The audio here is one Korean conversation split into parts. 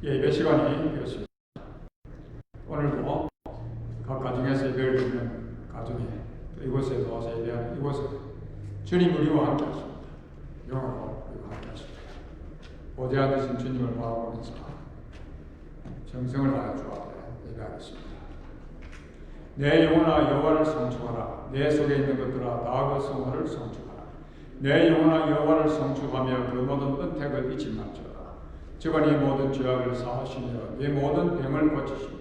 예배 시간이 되었습니다. 오늘도 각 가정에서 예배를 드리는 가정에 또 이곳에 도와서 예배하는 이곳에 주님 우리와 함께 하십니다. 영원으로 우리와 함께 하십니다. 보좌 되신 주님을 바라보면서 정성을 다해 주 앞에 예배하겠습니다. 내 영혼아 여호와를 성축하라. 내 속에 있는 것들아 다 그 성호를 성축하라. 내 영혼아 여호와를 성축하며 그 모든 은택을 잊지 말지어다. 저가 네 모든 죄악을 사하시며 네 모든 병을 고치시며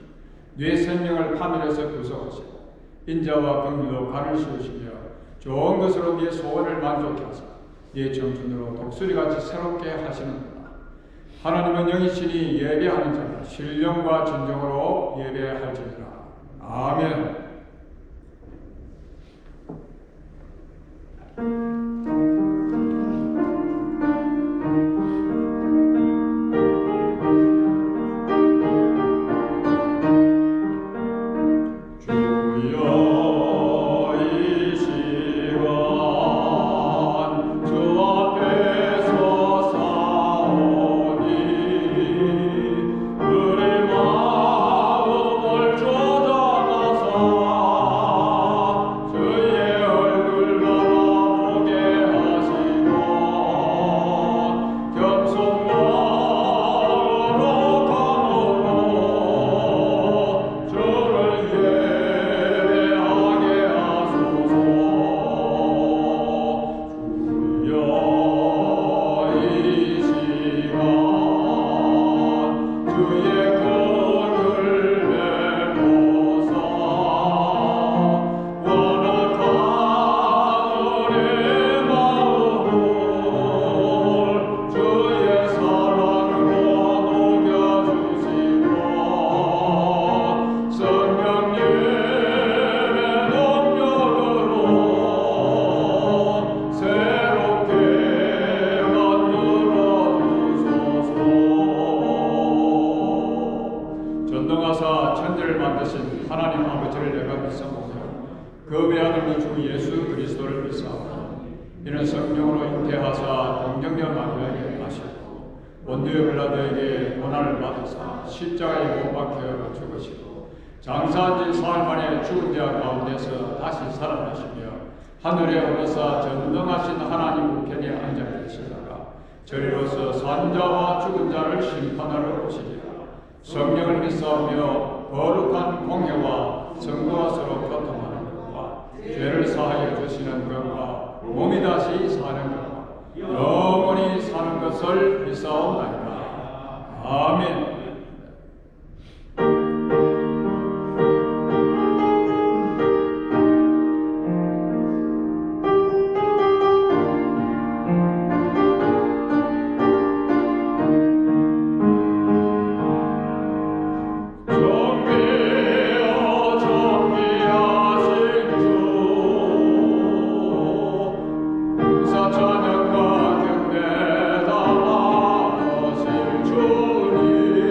네 생명을 파멸해서 구속하시고 인자와 긍휼로 간을 씌우시며 좋은 것으로 네 소원을 만족케 하사 네 청춘으로 독수리같이 새롭게 하시는구나. 하나님은 영이시니 예배하는 자가 신령과 진정으로 예배할지니라. 아멘. 전능하사 천지를 만드신 하나님 아버지를 내가 믿사오며 그 외아들 주 예수 그리스도를 믿사오며 이는 성령으로 잉태하사 동정녀 마리아에게 나시고 본디오 빌라도에게 고난을 받으사 십자가에 못 박혀 죽으시고 장사한 지 사흘 만에 죽은 자 가운데서 다시 살아나시며 하늘에 오르사 전능하신 하나님 우편에 앉아 계시다가 저리로서 산 자와 죽은 자를 심판하러 오시리라. 성령을 믿사오며 거룩한 공회와 성도와 서로 교통하는 것과 죄를 사하여 주시는 것과 몸이 다시 사는 것과 영원히 사는 것을 믿사옵나이다. 아멘. 찬양과 경배다 하실 주님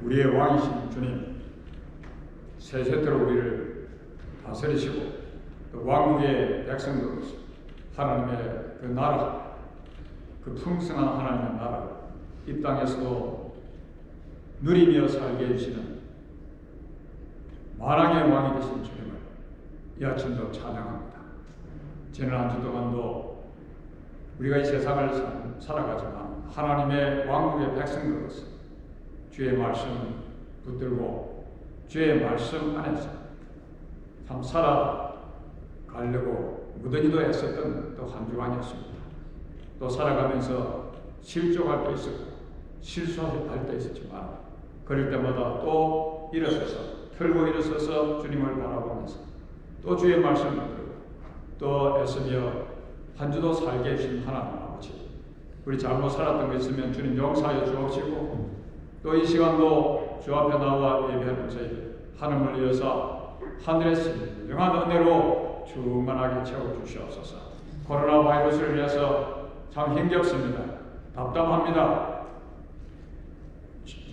우리의 왕이신 주님, 세세토록 우리를 다스리시고 또 왕국의 백성들, 하나님의 그 나라, 그 풍성한 하나님의 나라, 이 땅에서도 누리며 살게 해주시는 만왕의 왕이 되신 주님을 이 아침도 찬양합니다. 지난 한 주 동안도 우리가 이 세상을 살아가지만 하나님의 왕국의 백성들로서 주의 말씀 붙들고 주의 말씀 안에서 참 살아가려고 무더기도 애썼던 또 한 주간이었습니다. 또 살아가면서 실족할 때 있었고 실수할 때 있었지만 그럴 때마다 또 일어서서 털고 일어서서 주님을 바라보면서 또 주의 말씀을 들고 또 애쓰며 한 주도 살게 해주신 하나님 아버지, 우리 잘못 살았던 거 있으면 주님 용서하여 주옵시고 또 이 시간도 주 앞에 나와 예배하는 저희들 하늘을 이어서 하늘의 신령한 은혜로 충만하게 채워주시옵소서. 코로나 바이러스를 인해서 참 힘겹습니다. 답답합니다.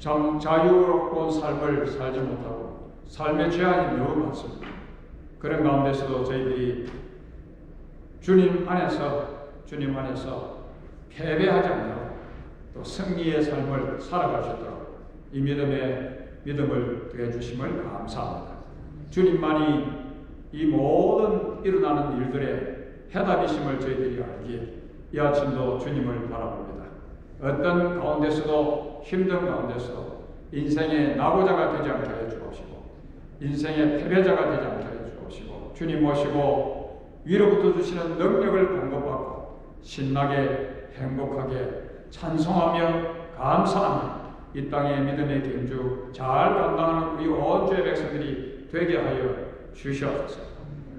참 자유로운 삶을 살지 못하고 삶의 제한이 너무 많습니다. 그런 가운데서도 저희들이 주님 안에서 패배하지 않고 또 승리의 삶을 살아갈 수 있도록 이 믿음을 더해 주심을 감사합니다. 주님만이 이 모든 일어나는 일들의 해답이심을 저희들이 알기에 이 아침도 주님을 바라봅니다. 어떤 가운데서도 힘든 가운데서도 인생의 낙오자가 되지 않게 하여 주옵시고 인생의 패배자가 되지 않게 하여 주옵시고 주님 모시고 위로부터 주시는 능력을 공급받고 신나게 행복하게 찬송하며 감사하며 이 땅의 믿음의 경주 잘 감당하는 우리 온 주의 백성들이 되게 하여 주시옵소서.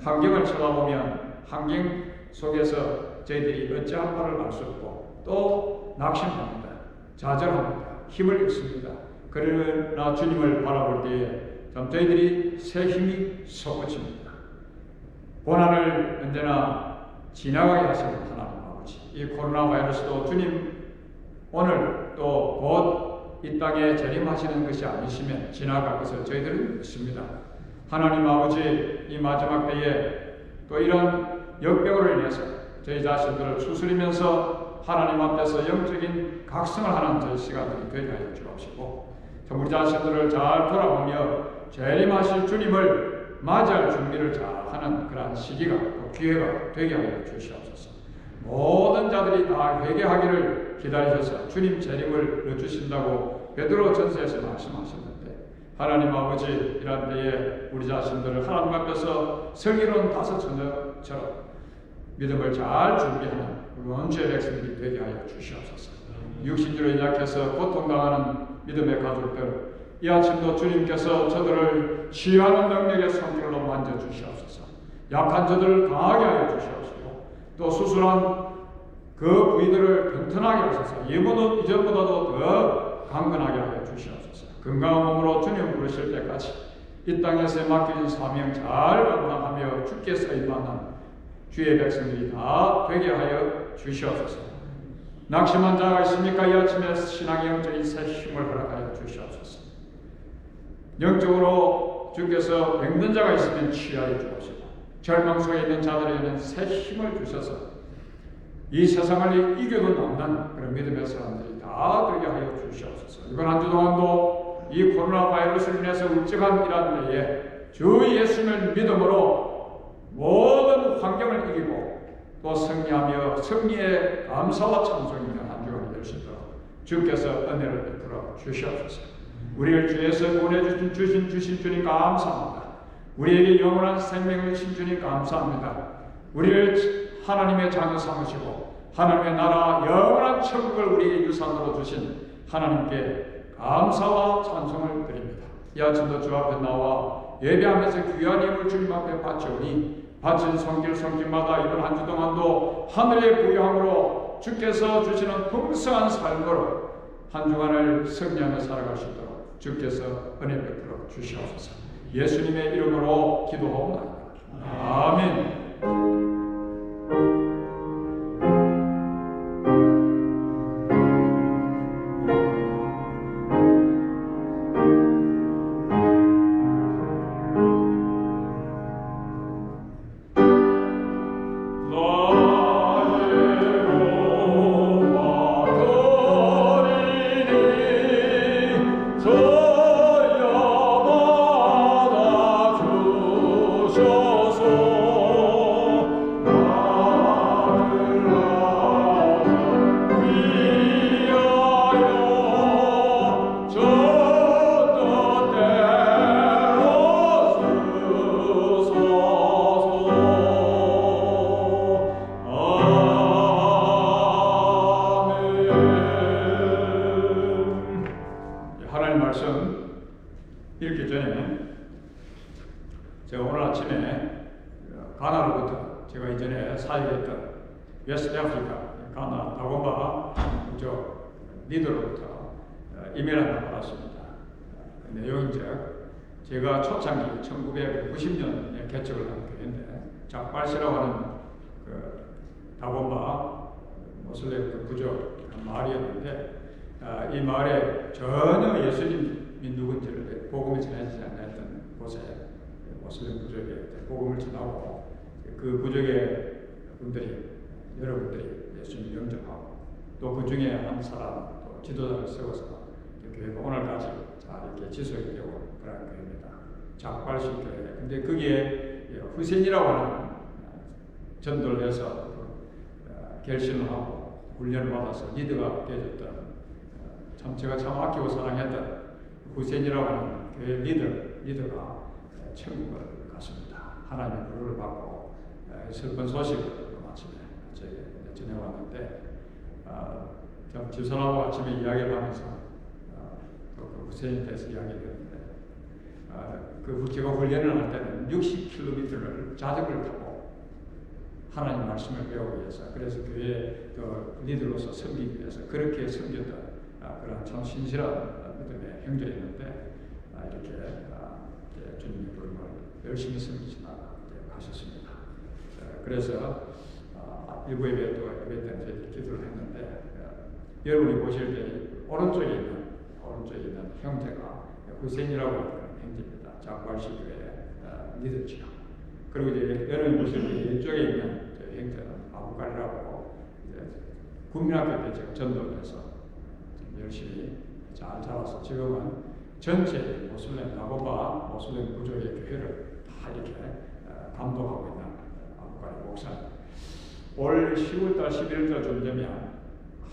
환경을 쳐다보면 환경 속에서 저희들이 어찌할 바를 알 수 없고 또 낙심합니다. 좌절합니다. 힘을 잃습니다. 그러나 주님을 바라볼 때에 참 저희들이 새 힘이 솟구칩니다. 고난을 언제나 지나가게 하시는 하나님 아버지, 이 코로나 바이러스도 주님 오늘 또 곧 이 땅에 재림하시는 것이 아니시면 지나갈 것을 저희들은 믿습니다. 하나님 아버지, 이 마지막 때에 또 이런 역병으로 인해서 저희 자신들을 추스리면서 하나님 앞에서 영적인 각성을 하는 저희 시간들이 되게 하여 주옵시고 우리 자신들을 잘 돌아보며 재림하실 주님을 맞이할 준비를 잘 하는 그러한 시기가 또 기회가 되게 하여 주시옵소서. 모든 자들이 다 회개하기를 기다리셔서 주님 재림을 늦추신다고 베드로 전서에서 말씀하셨는데 하나님 아버지, 이런 때에 우리 자신들을 하나님 앞에서 슬기로운 다섯 처녀처럼 믿음을 잘 준비하는 온 주의 백성들이 되게 하여 주시옵소서. 육신주로 연약해서 고통당하는 믿음의 가족들, 이 아침도 주님께서 저들을 치유하는 능력의 손길로 만져주시옵소서. 약한 저들을 강하게 하여 주시옵시고 또 수술한 그 부위들을 튼튼하게 하셔서 이전보다도 더 강건하게 하여 주시옵소서. 건강한 몸으로 주님 부르실 때까지 이 땅에서 맡겨진 사명 잘 감당하며 주께서 임하는 주의 백성들이 다 되게 하여 주시옵소서. 낙심한 자가 있습니까? 이 아침에 신앙의 영적인 새 힘을 허락하여 주시옵소서. 영적으로 주께서 병든 자가 있으면 치유하여 주옵시고 절망 속에 있는 자들에게는 새 힘을 주셔서 이 세상을 이겨도 남는 그런 믿음의 사람들이 다 되게 하여 주시옵소서. 이번 한 주 동안도 이 코로나 바이러스로 인해서 울적한 이런 때에 주 예수님을 믿음으로 모든 환경을 이기고 또 승리하며 승리의 감사와 찬송이며 한 주간이 될 수 있도록 주께서 은혜를 베풀어 주시옵소서. 우리를 주에서 보내주신 주님 감사합니다. 우리에게 영원한 생명을 주신 주님 감사합니다. 우리를 하나님의 자녀 삼으시고 하나님의 나라 영원한 천국을 우리에게 유산으로 주신 하나님께 감사와 찬송을 드립니다. 이 아침도 주 앞에 나와 예배하면서 귀한 예물 주님 앞에 바쳐오니 바친 손길마다 이번 한 주 동안도 하늘의 부유함으로 주께서 주시는 풍성한 삶으로 한 주간을 승리하며 살아갈 수 있도록 주께서 은혜 베풀어 주시옵소서. 예수님의 이름으로 기도하옵나이다. 아멘. 하나님 말씀 읽기 전에 제가 오늘 아침에 가나로부터 제가 이전에 사역했던 웨스트 아프리카 가나 다곤바 부족 리더로부터 이메일 하나 받았습니다. 그 내용인즉 제가 초창기 1990년에 개척을 한 교회인데 작발시라고 하는 그 다곤바 모슬렘 그 부족 마을이었는데 이 마을에 전혀 예수님이 누군지를 복음이 전해지지 않았던 곳에 모슬렘 부족에 복음을 전하고 그 부족의 분들이 여러분들이 예수님 영접하고 또 그 중에 한 사람 또 지도자를 세워서 교회가 오늘까지 잘 이렇게 지속이 되고 그런 교회입니다. 작발식 교회. 근데 거기에 후센이라고 하는 전도를 해서 결심을 하고 훈련을 받아서 리더가 되어졌던 참 제가 참 아끼고 사랑했던 후센이라고 하는 교회 리더가 천국을 갔습니다. 하나님의 부름을 받고 슬픈 소식을 아침에 저에게 전해왔는데 집사람하고 아침에 이야기를 하면서 그 후센에 대해서 이야기를 했는데 제가 훈련을 할 때는 60km를 자전거를 타고 하나님 말씀을 배우기 위해서 그래서 교회 그 리더로서 섬기기 위해서 그렇게 섬겼던 그런 참 신실한 믿음의 형제였는데 이렇게 주님의 부름을 열심히 섬기시다가 가셨습니다. 그래서 일부 예배 또 예배 때는 저희들이 기도를 했는데 여러분이 보실 때 오른쪽에 있는 형제가 후센이라고 하는 형제입니다. 작발식 교회 리더죠. 그리고 이제 여러분이 보실 때 이쪽에 있는 형제는 아부갈이라고 국민학교 때 제가 전도를 해서 열심히 잘 자라서 지금은 전체 모슬렘 다곤바 모슬렘 부족의 교회를 다 이렇게 감독하고 있는 아부갈 목사님. 올 10월달 11월달쯤 되면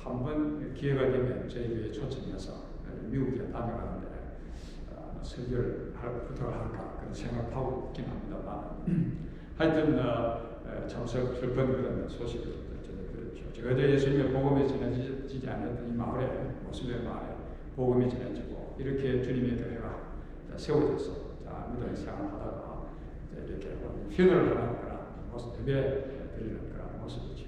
한번 기회가 되면 저희 교회 초청해서 미국에 다녀가는데 설교를 부탁을 할까 그런 생각하고 있긴 합니다만 하여튼 참 슬픈 그런 소식을 전해드렸죠. 제가 어제 예수님의 복음이 전해지지 않았던 이 마을에 모슬렘 마을에 복음이 전해지고 이렇게 주님의 교회가 세워져서 믿음의 생활을 하다가 이렇게 휴너를 하는 그런 모습, 예배 드리는 그런 모습이죠.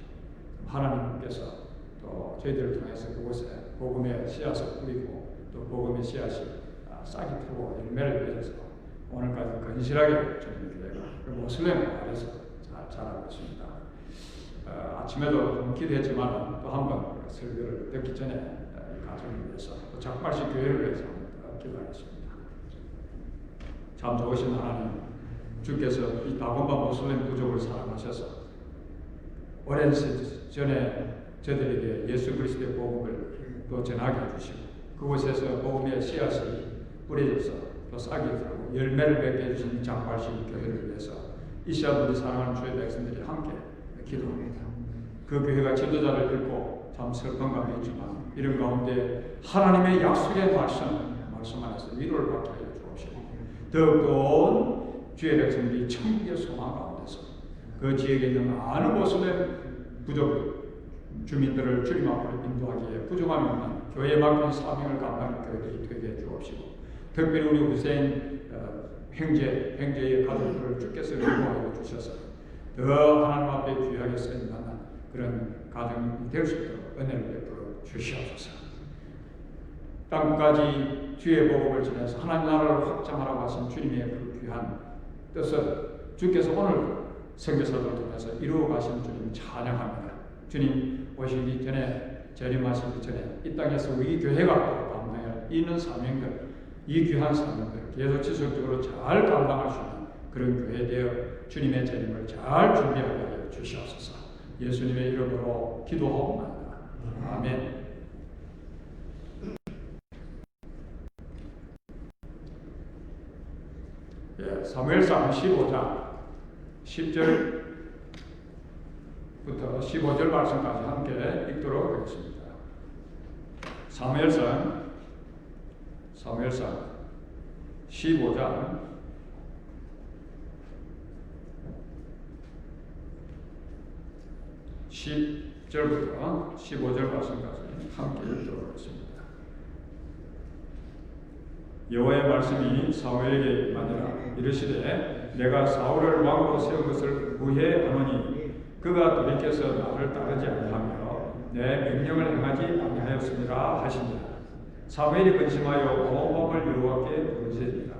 하나님께서 또 저희들을 통해서 그곳에 복음의 씨앗을 뿌리고 또 복음의 씨앗이 싹이 트고 열매를 맺어서 오늘까지 건실하게 주님의 교회가 그 모슬렘 마을에서 잘 자라고 있습니다. 아침에도 좀 기도했지만 또 한 번 설교를 듣기 전에 이 가정을 위해서 또 작발식 교회를 위해서 기도하겠습니다. 참 좋으신 하나님, 주께서 이 다곤바 모슬렘 부족을 사랑하셔서 오랜 전에 저들에게 예수 그리스도의 복음을 또 전하게 해주시고 그곳에서 복음의 씨앗이 뿌려져서 또 싹이 들고 열매를 맺게 해주신 작발식 교회를 위해서 이 시간 우리 사랑하는 주의 백성들이 함께 기도합니다. 그 교회가 지도자를 잃고 참 슬픈 감이 있지만 이런 가운데 하나님의 약속의 말씀 안에서 위로를 받게 하여 주옵시고 더욱더 주의 백성들이 천국의 소망 가운데서 그 지역에 있는 많은 모슬렘 부족 주민들을 주님 앞으로 인도하기에 부족함이 없는 교회에 맡긴 사명을 감당하는 교회들이 되게 해 주옵시고 특별히 우리 후세인 형제의 가족들을 주께서 인도하여 주셔서 더 하나님 앞에 귀하게 쓰임받는 그런 가정이 될 수 있도록 은혜를 베풀어 주시옵소서. 땅까지 주의 복음을 전해서 하나님 나라를 확장하라고 하신 주님의 그 귀한 뜻을 주께서 오늘 선교사들을 통해서 이루어 가신 주님 찬양합니다. 주님 오시기 전에 재림하시기 전에 이 땅에서 우리 교회가 또 감당할 있는 사명들, 이 귀한 사명들 계속 지속적으로 잘 감당할 수 있는 그런 교회 되어 주님의 재림을 잘 준비하게 하여 주시옵소서. 예수님의 이름으로 기도하옵나이다. 아멘. 사무엘상 15장 10절부터 15절 말씀까지 함께 읽도록 하겠습니다. 사무엘상 15장 10절부터 15절 말씀까지 함께 읽도록 하겠습니다. 여호와의 말씀이 사무엘에게 임하니라. 이르시되 내가 사울을 왕으로 세운 것을 후회하노니 그가 돌이켜서 나를 따르지 아니하며 내 명령을 행하지 아니하였습니다 하시니라. 사무엘이 근심하여 온 밤을 여호와께 부르짖으니라.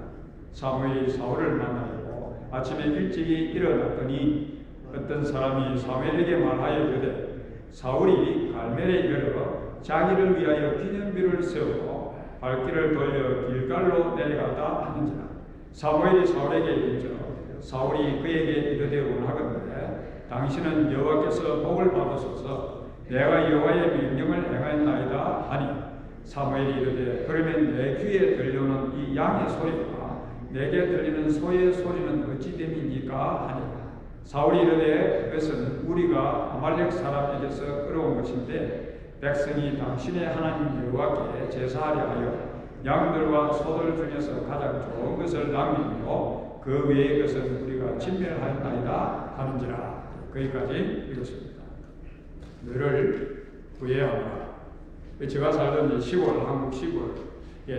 사무엘이 사울을 만나고 아침에 일찍이 일어났더니 어떤 사람이 사무엘에게 말하여 이르되 사울이 갈멜에 이르러 자기를 위하여 기념비를 세우고 발길을 돌려 길갈로 내려가다 하는지라. 사무엘이 사울에게 이르되 사울이 그에게 이르되 원하건대 당신은 여호와께서 복을 받으소서 내가 여호와의 명령을 행하였나이다 하니 사무엘이 이르되 그러면 내 귀에 들려오는 이 양의 소리와 내게 들리는 소의 소리는 어찌 됨이니까 하니 사울이 이르되 그것은 우리가 아말렉 사람에게서 끌어온 것인데 백성이 당신의 하나님 여호와께 제사하려 하여 양들과 소들 중에서 가장 좋은 것을 남기고 그 외의 것은 우리가 진멸하였나이다 하는지라. 거기까지 읽었습니다. 너를 구해하라. 제가 살던 시골, 한국 시골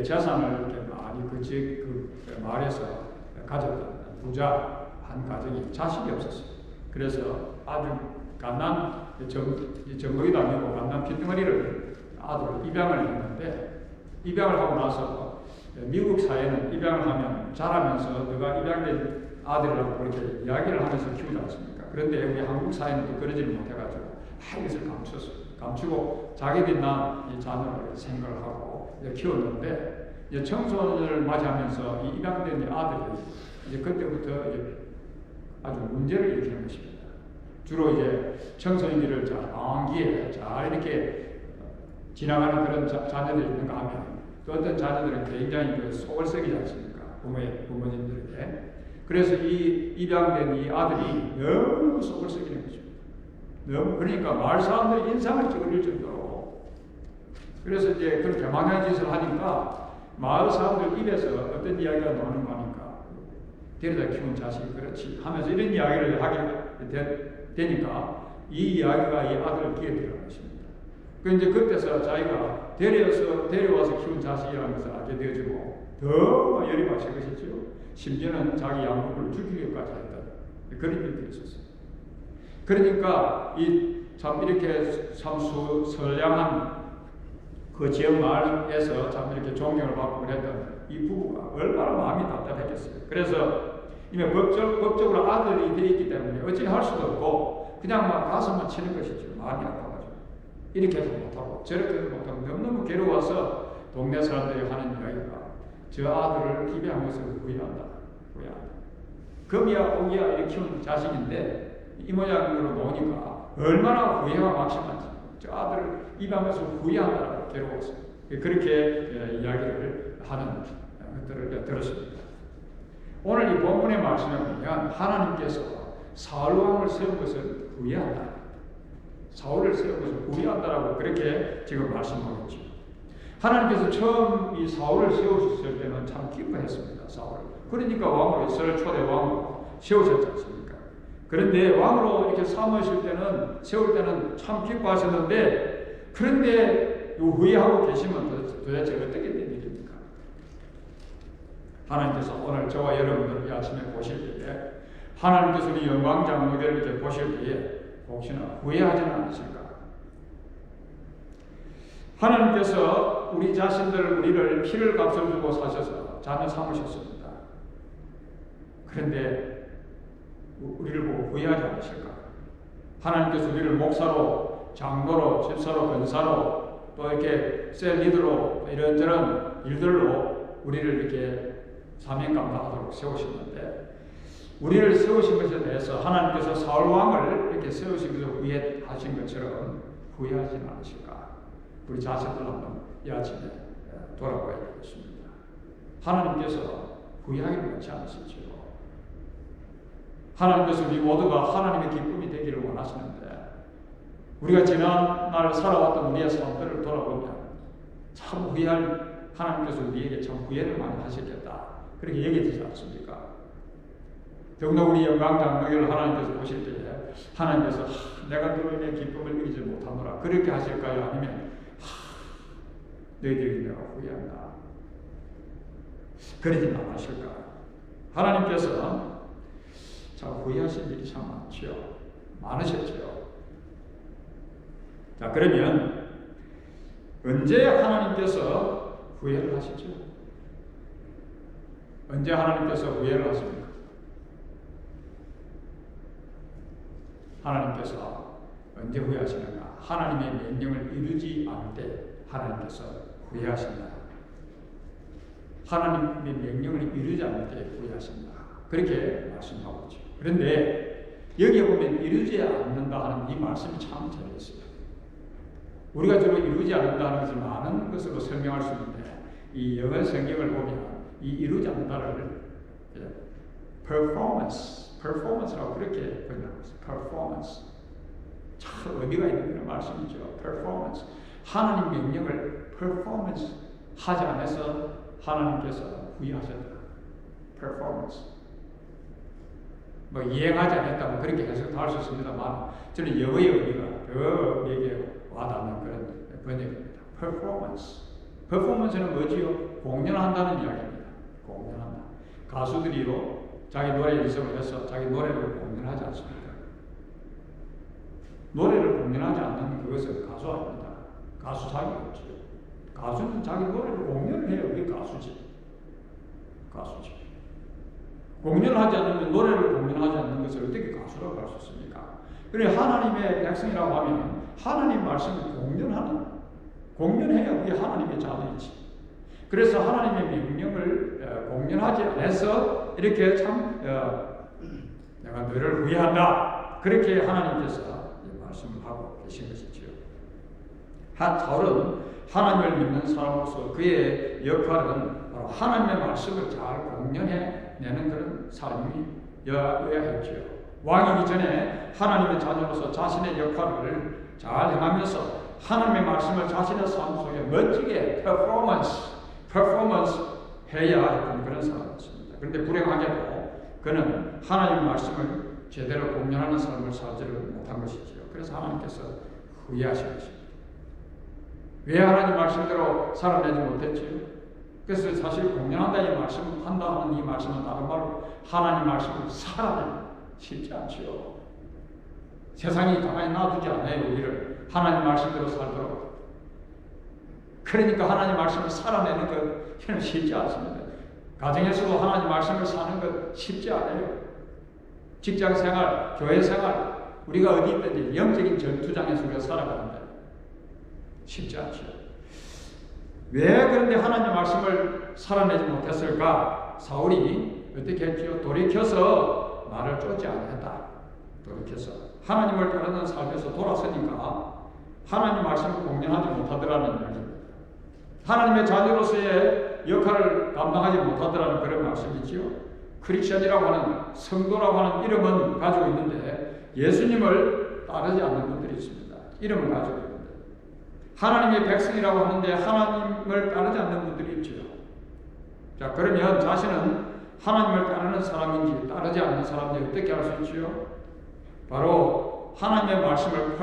재산을 이렇게 많이 그 마을에서 가졌던 부자 한 가정이 자식이 없었어요. 그래서 아주 갓난 정거기도 아니고 갓난 핏덩어리를 아들을 입양을 했는데 입양을 하고 나서 미국 사회는 입양을 하면 자라면서 너가 입양된 아들이라고 그렇게 이야기를 하면서 키우지 않습니까? 그런데 우리 한국 사회는 또 그러지를 못해가지고 이것을 감추고 자기들이 낳은 이 자녀를 생각을 하고 키웠는데 이제 청소년을 맞이하면서 이 입양된 이 아들이 이제 그때부터 이제 아주 문제를 일으키는 것입니다. 주로 이제 청소년들을 잘 방황기에 잘 이렇게 지나가는 그런 자녀들이 있는가 하면 또 어떤 자녀들은 굉장히 그 속을 썩이지 않습니까? 부모님들에게. 그래서 이 입양된 이 아들이 너무 속을 썩이는 것입니다. 너무 그러니까 마을 사람들이 인상을 찌푸릴 정도로. 그래서 이제 그런 개망한 짓을 하니까 마을 사람들 입에서 어떤 이야기가 나오는가 하니까 데려다 키운 자식이 그렇지 하면서 이런 이야기를 하게 되니까 이 이야기가 이 아들을 귀에 들어간 것입니다. 그 이제 그때서 자기가 데려와서 키운 자식이라는 것을 알게 되어지고 더 열이 받칠 것이죠. 심지어는 자기 양육을 죽이기까지 했던 그런 일들이 있었어요. 그러니까 참 이렇게 참 선량한 그 지역 마을에서 참 이렇게 존경을 받고 그랬던 이 부부가 얼마나 마음이 답답했겠어요. 그래서 이미 법적으로 아들이 되어 있기 때문에 어찌 할 수도 없고 그냥 막 가슴만 치는 것이죠. 마음이 아파가지고 이렇게 해도 못하고 저렇게 해도 못하고 너무너무 괴로워서 동네 사람들이 하는 이야기가 저 아들을 입양해서 구해한다. 금이야 오기야 이렇게 키운 자식인데 이 모양으로 놓으니까 얼마나 후회가 막심한지 저 아들을 입양해서 구해한다고 괴로웠어요. 그렇게 이야기를 하는 것들을 들었습니다. 오늘 이 본문의 말씀에 보면 하나님께서 사울 왕을 세운 것을 후회한다. 사울을 세운 것을 후회한다라고 그렇게 지금 말씀하고 있죠. 하나님께서 처음 이 사울을 세우셨을 때는 참 기뻐했습니다. 사울을. 그러니까 왕으로 이스라엘 초대 왕으로 세우셨지 않습니까? 그런데 왕으로 이렇게 세울 때는 참 기뻐하셨는데 그런데 후회하고 계시면 도대체 어떻게 된 일입니까? 하나님께서 오늘 저와 여러분들 이 아침에 보실 때에 하나님께서 우리 영광장로교를 이렇게 보실 때에 혹시나 후회하지는 않으실까? 하나님께서 우리 자신들 우리를 피를 값을 주고 사셔서 자녀 삼으셨습니다. 그런데 우리를 보고 후회하지 않으실까? 하나님께서 우리를 목사로, 장로로, 집사로, 권사로 또 이렇게 셀 리더로 이런저런 일들로 우리를 이렇게 사명 감당하도록 세우셨는데 우리를 세우신 것에 대해서 하나님께서 사울 왕을 이렇게 세우신 것을 후회하신 것처럼 후회하지는 않으실까? 우리 자신들 한번 이 아침에 돌아봐야 되겠습니다. 하나님께서 후회하기를 원치 않으시죠. 하나님께서 우리 모두가 하나님의 기쁨이 되기를 원하시는데 우리가 지난날 살아왔던 우리의 삶들을 돌아보면 참 후회할 하나님께서 우리에게 참 후회를 많이 하셨겠다. 그렇게 얘기되지 않습니까? 더구나 우리 영광장로교를 하나님께서 보실 때에 하나님께서 내가 너희의 기쁨을 누리지 못하노라 그렇게 하실까요? 아니면 너희들이 내가 후회한다. 그러진 않으실까? 하나님께서 참 후회하신 일이 참 많죠. 많으셨죠. 자, 그러면 언제 하나님께서 후회를 하시죠? 언제 하나님께서 후회를 하십니까? 하나님께서 언제 후회하시는가? 하나님의 명령을 이루지 않을 때 하나님께서 후회하신다. 하나님의 명령을 이루지 않을 때 후회하신다. 그렇게 말씀하고 있죠. 그런데 여기에 보면 이루지 않는다 하는 이 말씀이 참 재미있어요. 우리가 주로 이루지 않는다는 것을 많은 것으로 설명할 수 있는데 이 영어 성경을 보면 이 이루지 않는다를 performance라고 그렇게 번역하고 있어요. performance. 참 의미가 있는 그런 말씀이죠. performance. 하나님 명령을 performance 하지 않아서 하나님께서 후회하셨다. performance. 뭐 이행하지 않았다고 그렇게 해석할 수 있습니다만 저는 영어의 의미가 더 내게 와닿는 그런 번역입니다. performance는 뭐지요? 공연한다는 이야기입니다. 공연한다. 가수들이요 자기 노래 연습을 해서 자기 노래를 공연하지 않습니까? 노래를 공연하지 않는 그것은 가수 아닙니다. 가수 자격이 없죠. 가수는 자기 노래를 공연을 해요. 그게 가수지. 공연을 하지 않으면 노래를 공연하지 않는 것을 어떻게 가수라고 할 수 있습니까? 그래 하나님의 백성이라고 하면 하나님 말씀을 공연해야 그게 하나님의 자녀이지. 그래서 하나님의 명령을 공연하지 않아서 이렇게 참 내가 너를 후회한다. 그렇게 하나님께서 말씀을 하고 계신 것이지요. 바울은 하나님을 믿는 사람으로서 그의 역할은 바로 하나님의 말씀을 잘 공연해내는 그런 삶이어야 했지요. 왕이기 전에 하나님의 자녀로서 자신의 역할을 잘 행하면서 하나님의 말씀을 자신의 삶 속에 멋지게 퍼포먼스 해야 했던 그런 사람이었습니다. 그런데 불행하게도 그는 하나님의 말씀을 제대로 공연하는 삶을 살지를 못한 것이지요. 그래서 하나님께서 후회하신 것입니다. 왜 하나님 말씀대로 살아내지 못했지요? 그래서 사실 공연한다 이 말씀, 한다 하는 이 말씀은 다른 말로 하나님 말씀을 살아내기 쉽지 않지요. 세상이 가만히 놔두지 않아요. 우리를 하나님 말씀대로 살도록. 그러니까 하나님 말씀을 살아내는 것 쉽지 않습니다. 가정에서도 하나님 말씀을 사는 것 쉽지 않아요. 직장 생활, 교회 생활, 우리가 어디 있든지 영적인 전투장에서 우리가 살아가는데 쉽지 않죠. 왜 그런데 하나님 말씀을 살아내지 못했을까? 사울이 어떻게 했죠? 돌이켜서 나를 쫓지 않았다. 돌이켜서 하나님을 따르는 삶에서 돌아서니까 하나님 말씀을 공연하지 못하더라는 이야기입니다. 하나님의 자녀로서의 역할을 감당하지 못하더라는 그런 말씀이지요. 크리스천이라고 하는 성도라고 하는 이름은 가지고 있는데 예수님을 따르지 않는 분들이 있습니다. 이름을 가지고 있는데 하나님의 백성이라고 하는데 하나님을 따르지 않는 분들이 있죠. 자, 그러면 자신은 하나님을 따르는 사람인지 따르지 않는 사람인지 어떻게 알 수 있지요? 바로 하나님의 말씀을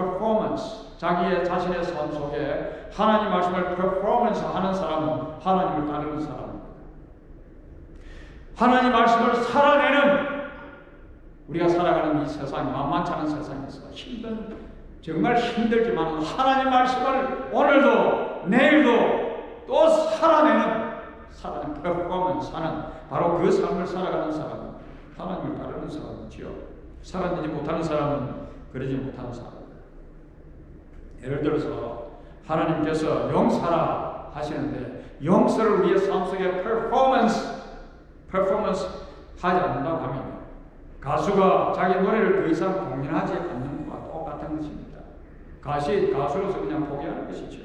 자신의 삶 속에 하나님 말씀을 퍼포먼스 하는 사람은 하나님을 따르는 사람입니다. 하나님 말씀을 살아내는 우리가 살아가는 이 세상, 만만치 않은 세상에서 정말 힘들지만 하나님 말씀을 오늘도 내일도 또 살아내는 퍼포먼스 하는 바로 그 삶을 살아가는 사람은 하나님을 따르는 사람이지요. 살아내지 못하는 사람은 그러지 못하는 사람입니다. 예를 들어서 하나님께서 용서하라 하시는데 용서를 우리의 삶 속에 퍼포먼스 하지 않는다고 하면 가수가 자기 노래를 더 이상 공연하지 않는 것과 똑같은 것입니다. 가수로서 그냥 포기하는 것이죠.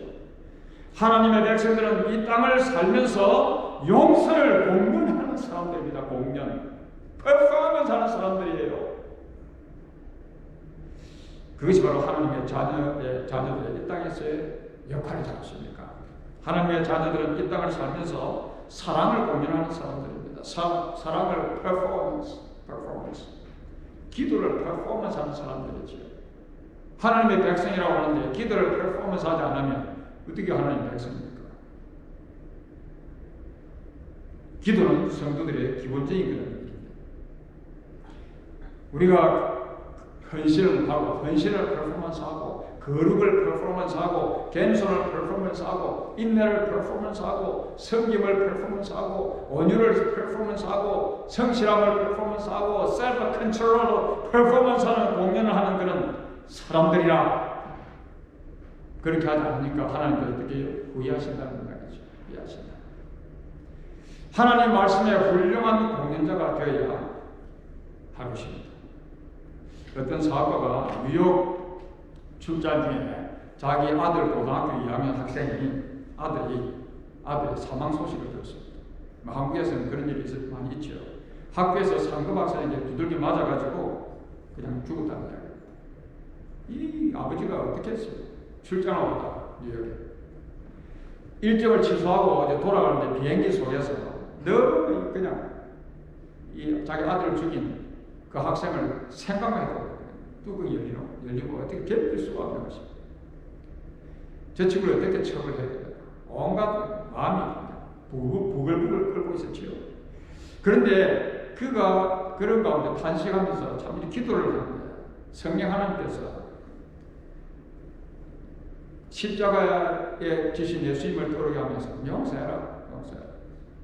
하나님의 백성들은 이 땅을 살면서 용서를 공연하는 사람들입니다. 퍼포먼스 하는 사람들이에요. 그것이 바로 하나님의 자녀들의 이 땅에서의 역할이지 않습니까? 하나님의 자녀들은 이 땅을 살면서 사랑을 공연하는 사람들입니다. 사랑을 퍼포먼스. 기도를 퍼포먼스 하는 사람들이죠. 하나님의 백성이라고 하는데 기도를 퍼포먼스 하지 않으면 어떻게 하나님의 백성입니까? 기도는 성도들의 기본적인 그런 일입니다. 우리가 헌신을 하고, 헌신을 퍼포먼스하고, 거룩을 퍼포먼스하고, 겸손을 퍼포먼스하고, 인내를 퍼포먼스하고, 섬김을 퍼포먼스하고, 온유를 퍼포먼스하고, 성실함을 퍼포먼스하고, 셀프 컨트롤로 퍼포먼스하는 공연을 하는 그런 사람들이라. 그렇게 하지 않으니까 하나님께서 어떻게 후회하신다는 말이죠. 후회하신다. 하나님 말씀에 훌륭한 공연자가 되어야 할 것입니다. 어떤 사업가가 뉴욕 출장 중에 자기 아들 고등학교 2학년 학생이 아들의 사망 소식을 들었습니다. 한국에서는 그런 일이 많이 있죠. 학교에서 상급 학생에게 두들겨 맞아가지고 그냥 죽었다는 거예요. 이 아버지가 어떻게 했어요? 출장을 왔다 뉴욕에. 일정을 취소하고 이제 돌아가는데 비행기 속에서 너무 그냥 이 자기 아들을 죽인 그 학생을 생각만 해도 뚜껑이 열리고 어떻게 견딜 수가 없는 것입니다. 저 친구를 어떻게 처벌해야 돼요? 온갖 마음이 부글부글 끓고 있었지요. 그런데 그가 그런 가운데 탄식하면서 참 기도를 하는 거예요. 성령 하나님께서 십자가에 지신 예수님을 떠오르게 하면서 용서해라.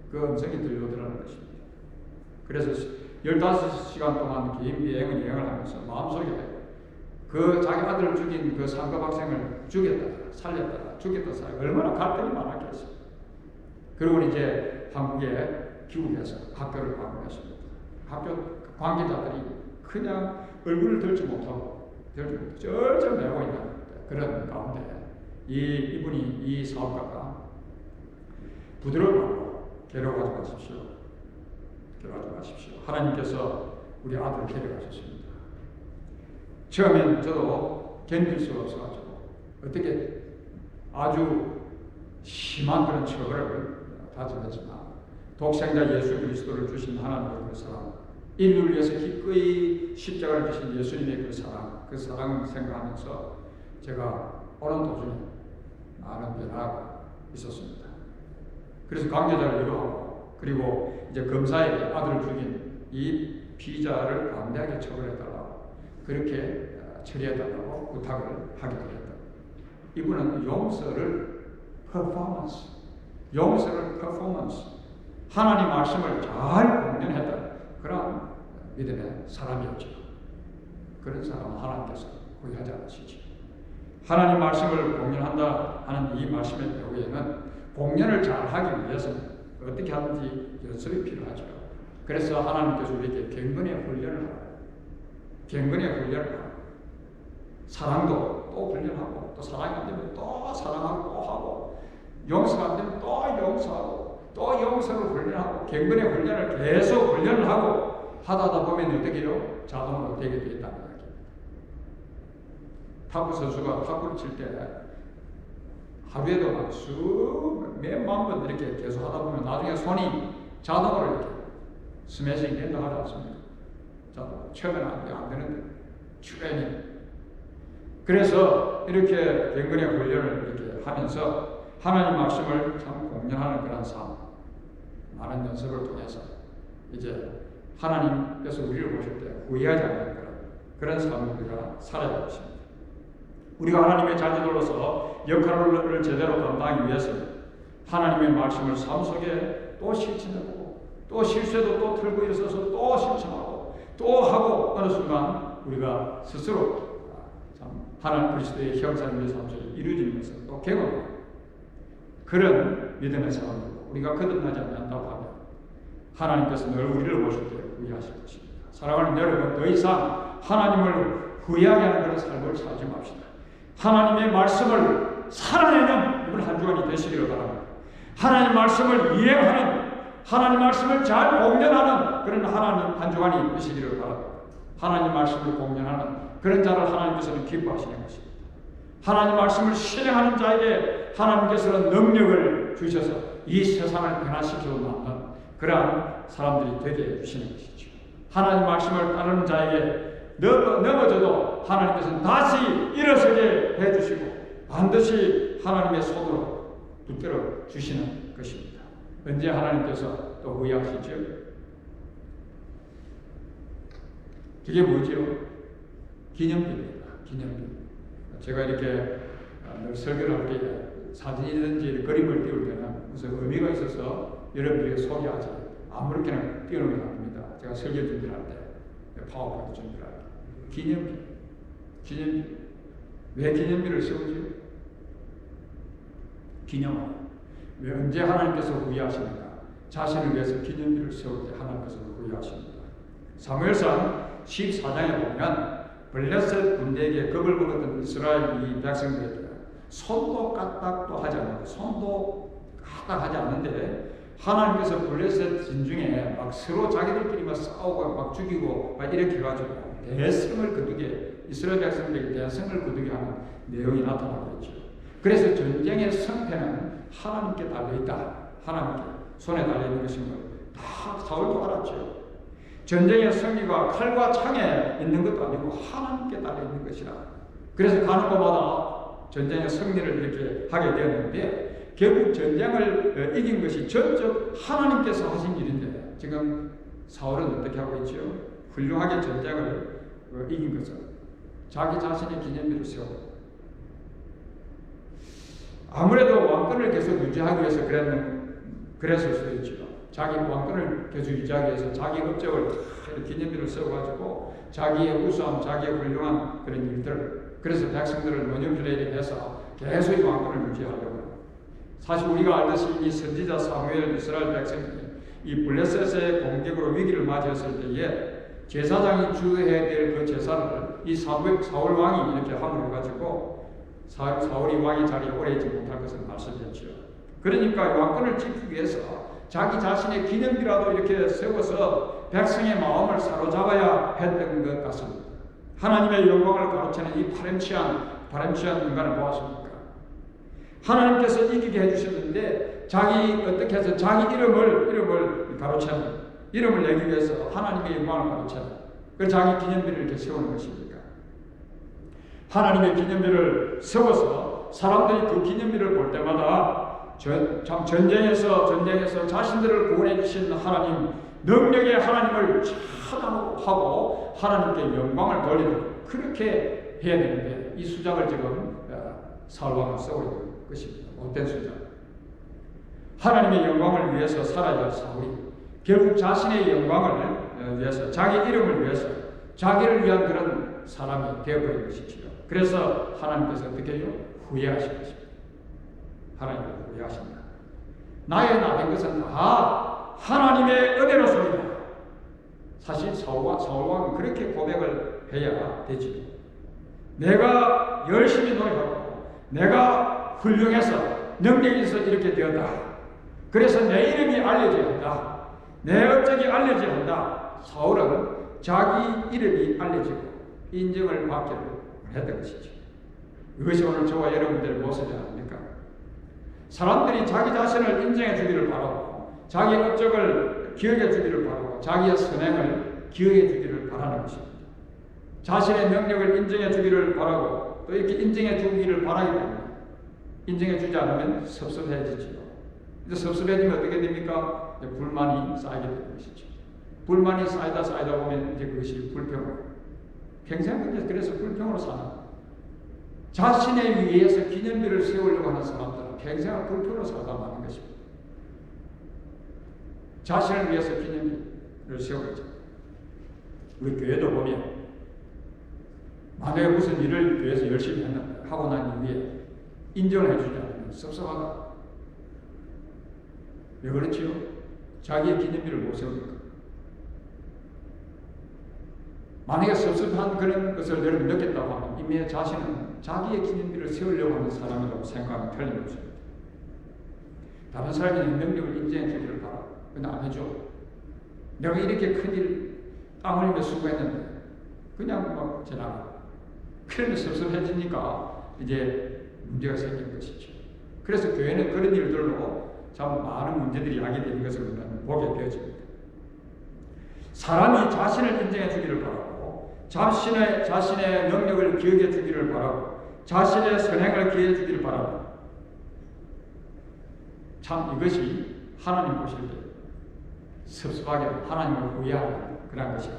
그 음성이 들려오더라는 것입니다. 그래서 15시간 동안 긴 비행을 여행을 하면서 마음속에 그 자기 아들을 죽인 그 상급 학생을 살렸다가 얼마나 갈등이 많았겠어요. 그리고 이제 한국에 귀국해서 학교를 방문했습니다. 학교 관계자들이 그냥 얼굴을 들지 못하고 쩔쩔 매고 있는 그런 가운데 이 사업가가 부드러운 마음으로 데려가지 마십시오. 하나님께서 우리 아들을 데려가셨습니다. 처음엔 저도 견딜 수가 없어가지고 어떻게 아주 심한 그런 처벌을 다짐했지만 독생자 예수 그리스도를 주신 하나님의 그 사랑, 인류를 위해서 기꺼이 십자가를 주신 예수님의 그 사랑을 생각하면서 제가 오는 도중에 많은 변화가 있었습니다. 그래서 관계자를 위로하고 그리고 이제 검사에게 아들을 죽인 이 피의자를 담대하게 처벌해달라고 그렇게 처리해달라고 부탁을 하기도 했다. 이분은 용서를 퍼포먼스 하나님 말씀을 잘 공연했다. 그런 믿음의 사람이었죠. 그런 사람은 하나님께서 후회하지 않으시지. 하나님 말씀을 공연한다 하는 이 말씀의 배후에는 공연을 잘하기 위해서는 어떻게 하는지 연습이 필요하죠. 그래서 하나님께서 우리에게 경건의 훈련을 하고 사랑도 또 훈련하고 또 사랑이 안 되면 또 사랑하고 또 하고 용서가 안 되면 또 용서하고 또 용서를 훈련하고 경건의 훈련을 계속 훈련을 하고 하다 보면 어떻게 해요? 자동으로 되게 되어 있다는 이야기입니다. 탁구 선수가 탁구를 칠 때 하루에도 막 몇만 번 이렇게 계속 하다 보면 나중에 손이 자동으로 이렇게 스매싱 된다 하지 않습니까? 처음에는 안 되는데 추연이. 그래서 이렇게 경건의 훈련을 이렇게 하면서 하나님 말씀을 참 공연하는 그런 삶, 많은 연습을 통해서 이제 하나님께서 우리를 보실 때 후회하지 않는 그런 삶을 우리가 살아야 할 것입니다. 우리가 하나님의 자녀들로서 역할을 제대로 감당하기 위해서는 하나님의 말씀을 삶 속에 또 실천해보고 또 실수해도 또 들고 일어서서 또 실천하고 또 하고 어느 순간 우리가 스스로 참 하나님 그리스도의 형상의 삶 속에 이루어지는 것을 또 경험하고 그런 믿음의 사람들고 우리가 거듭나지 않는다고 하면 하나님께서 늘 우리를 보실 때 후회하실 것입니다. 사랑하는 여러분, 더 이상 하나님을 후회하게 하는 그런 삶을 살지 맙시다. 하나님의 말씀을 살아내는 이번 한 주간이 되시기를 바랍니다. 하나님 말씀을 이행하는, 하나님 말씀을 잘 공연하는 그런 하나님 한 주간이 되시기를 바랍니다. 하나님 말씀을 공연하는 그런 자를 하나님께서는 기뻐하시는 것입니다. 하나님 말씀을 실행하는 자에게 하나님께서는 능력을 주셔서 이 세상을 변화시켜 나가는 그러한 사람들이 되게 해주시는 것이죠. 하나님 말씀을 따르는 자에게 넘어져도 하나님께서는 다시 일어서게 해주시고 반드시 하나님의 손으로 붙들어 주시는 것입니다. 언제 하나님께서 또 후회하시죠? 그게 뭐죠? 기념비입니다. 기념비. 제가 이렇게 늘 설교를 할 때 사진이든지 그림을 띄울 때는 무슨 의미가 있어서 여러분들에게 소개하지 아무렇게나 띄우는 건 아닙니다. 제가 설교 준비를 할 때, 파워포인트 준비를 할 때. 기념비. 기념비. 왜 기념비를 세우죠? 기념하라. 왜 언제 하나님께서 후회하십니까? 자신을 위해서 기념비를 세울 때 하나님께서 후회하십니다. 사무엘상 14장에 보면 블레셋 군대에게 겁을 먹었던 이스라엘 이 백성들에게 손도 까딱도 하지 않고 손도 까딱하지 않는데 하나님께서 블레셋 진중에 막 서로 자기들끼리 막 싸우고 막 죽이고 막 이렇게 해가지고 대성을 거두게 이스라엘 백성들에게 대성을 거두게 하는 내용이 나타나고 있죠. 그래서 전쟁의 승패는 하나님께 달려있다. 하나님께 손에 달려있는 것인 걸 다 사울도 알았죠. 전쟁의 승리가 칼과 창에 있는 것도 아니고 하나님께 달려있는 것이라. 그래서 가는 곳마다 전쟁의 승리를 이렇게 하게 되었는데 결국 전쟁을 이긴 것이 전적 하나님께서 하신 일인데 지금 사울은 어떻게 하고 있죠? 훌륭하게 전쟁을 이긴 것은 자기 자신의 기념비를 세우고 아무래도 왕권을 계속 유지하기 위해서 그랬을 수도 있죠. 자기 왕권을 계속 유지하기 위해서 자기 업적을 기념비를 세워가지고 자기의 우수함, 자기의 훌륭한 그런 일들, 그래서 백성들을 모뇽주레이를 해서 계속 이 왕권을 유지하려고 합니다. 사실 우리가 알듯이 이 선지자 사무엘 이스라엘 백성이 이 블레셋의 공격으로 위기를 맞이했을 때에 제사장이 주해야 될 그 제사를 이 사울 왕이 이렇게 함을 해가지고 사울이 왕의 자리에 오래 있지 못할 것을 말씀했죠. 그러니까 왕권을 지키기 위해서 자기 자신의 기념비라도 이렇게 세워서 백성의 마음을 사로잡아야 했던 것 같습니다. 하나님의 영광을 가로채는 이 바람치한 인간을 보았습니까? 하나님께서 이기게 해주셨는데 어떻게 해서 자기 이름을 가로채는 이름을 내기 위해서 하나님의 영광을 가로채는 그 자기 기념비를 이렇게 세우는 것입니까? 하나님의 기념비를 세워서 사람들이 그 기념비를 볼 때마다 전쟁에서 자신들을 구원해 주신 하나님, 능력의 하나님을 찬양하고 하나님께 영광을 돌리는 그렇게 해야 되는데 이 수작을 지금 사울 왕은 쓰고 있는 것입니다. 못된 수작. 하나님의 영광을 위해서 살아야 할 사울이 결국 자신의 영광을 위해서 자기 이름을 위해서 자기를 위한 그런 사람이 되어버린 것이지요. 그래서 하나님께서 어떻게 해요? 후회하신 것입니다. 하나님께서 후회하십니다. 나의 나된 것은 다 하나님의 은혜로소이다. 사실 사울 왕은 그렇게 고백을 해야 되지. 내가 열심히 노력하고 내가 훌륭해서 능력이 있어 이렇게 되었다. 그래서 내 이름이 알려져야 한다. 내 업적이 알려져야 한다. 사울은 자기 이름이 알려지고 인정을 받기를 했던 것이죠. 이것이 오늘 저와 여러분들의 모습이 아닙니까? 사람들이 자기 자신을 인정해 주기를 바라고 자기 업적을 기억해 주기를 바라고 자기의 선행을 기억해 주기를 바라는 것입니다. 자신의 능력을 인정해 주기를 바라고 또 이렇게 인정해 주기를 바라기 때문에 인정해 주지 않으면 섭섭해지죠. 이제 섭섭해지면 어떻게 됩니까? 불만이 쌓이게 되는 것이죠. 불만이 쌓이다 보면 이제 그것이 불평으로 평생 그래서 불평으로 사는 자신에 의해서 기념비를 세우려고 하는 사람들은 평생을 불평으로 살다 마는 것입니다. 자신을 위해서 기념비를 세우겠죠. 우리 교회도 보면 만약에 무슨 일을 교회에서 열심히 했는데 하고 난 이후에 인정을 해주지 않으면 섭섭하다. 왜 그렇지요? 자기의 기념비를 못 세우니까. 만약에 섭섭한 그런 것을 여러분 느꼈다고 하면 이미 자신은 자기의 기념비를 세우려고 하는 사람이라고 생각하면 틀림없습니다. 다른 사람이 능력을 인정해 주기를 바라고 그냥 안 해줘. 내가 이렇게 큰일 땀 흘리며 수고했는데 그냥 막 지나가. 그러면 섭섭해지니까 이제 문제가 생긴 것이죠. 그래서 교회는 그런 일들로 참 많은 문제들이 야기되는 것을 우리는 보게 되어집니다. 사람이 자신을 인정해 주기를 바라고 자신의 능력을 기억해 주기를 바라고 자신의 선행을 기억해 주기를 바라고 참 이것이 하나님 보실 때 섭섭하게 하나님을 후회하는 그런 것이야.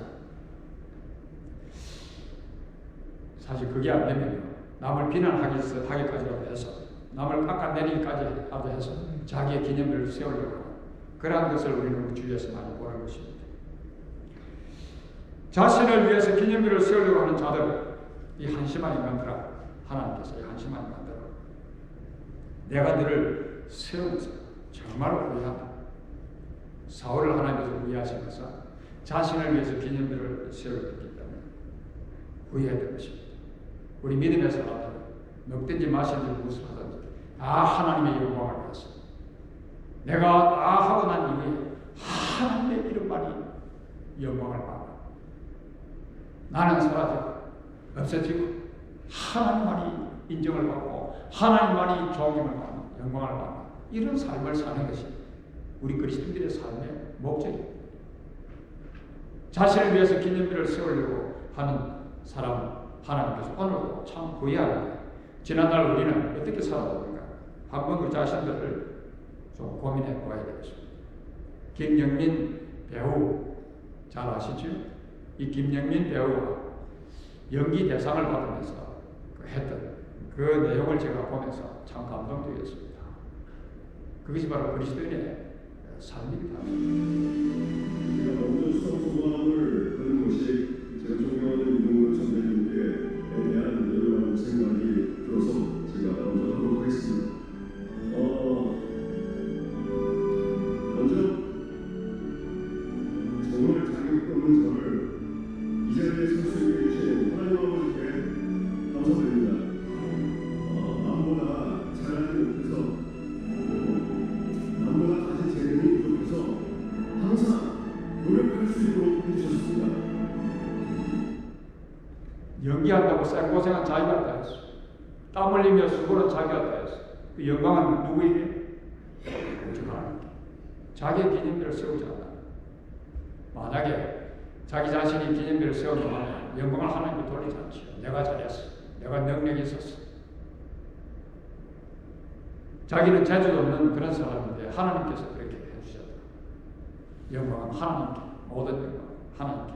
사실 그게 안 되면요, 남을 비난하기까지라도 해서, 남을 깎아내리기까지 해서 자기의 기념비를 세우려고 하는 그러한 것을 우리는 주위에서 많이 보는 것입니다. 자신을 위해서 기념비를 세우려고 하는 자들, 이 한심한 인간들아, 하나님께서 이 한심한 인간들아, 내가 너를 세우면서 정말로 후회한다. 사울을 하나님께서 후회하신 것은 자신을 위해서 기념비를 세우기 때문에 후회했던 것입니다. 우리 믿음의 사람들은 먹든지 마시든지 무슨 하든지 하나님의 영광을 위해서, 내가 하고 난 이후에 하나님의 이름만이 영광을 받아 나는 사라지고 없어지고 하나님만이 인정을 받고 하나님만이 존경을 받는, 영광을 받는 이런 삶을 사는 것이 우리 그리스도인들의 삶의 목적입니다. 자신을 위해서 기념비를 세우려고 하는 사람은 하나님께서 오늘도 참 후회하는데, 지난날 우리는 어떻게 살아왔는가 한번 그 자신들을 좀 고민해 보아야 되겠습니다. 김영민 배우 잘 아시죠? 이 김영민 배우가 연기 대상을 받으면서 했던 그 내용을 제가 보면서 참 감동적이었습니다. 그것이 바로 그리스도인의 삶입니다. 제가 먼저 수상소감을 하는 것이 제가 존경하는 이동근 선배님께 대한 여러 생각이 들어서 제가 먼저 하도록 하겠습니다. 먼저 정말 자격 없는 저를 이 자리에 설 수 있게 해주신 하나님 아버지께 감사드립니다. 남보다 잘하지 못해서, 남보다 가진 재능이 부족해서 항상 노력할 수 있도록 해주셨습니다. 연기한다고 쌩고생한 자기가 다 했어. 땀 흘리며 수고는 자기가 다 했어. 그 영광은 누구에게? 오직 하나님께. 자기의 기념비를 세우지 않아. 만약에 자기 자신이 기념비를 세우면 영광을 하나님께 돌리지 않죠. 내가 잘했어. 내가 능력이 있었어. 자기는 재주도 없는 그런 사람인데 하나님께서 그렇게 해주셨다. 영광은 하나님께, 모든 영광은 하나님께.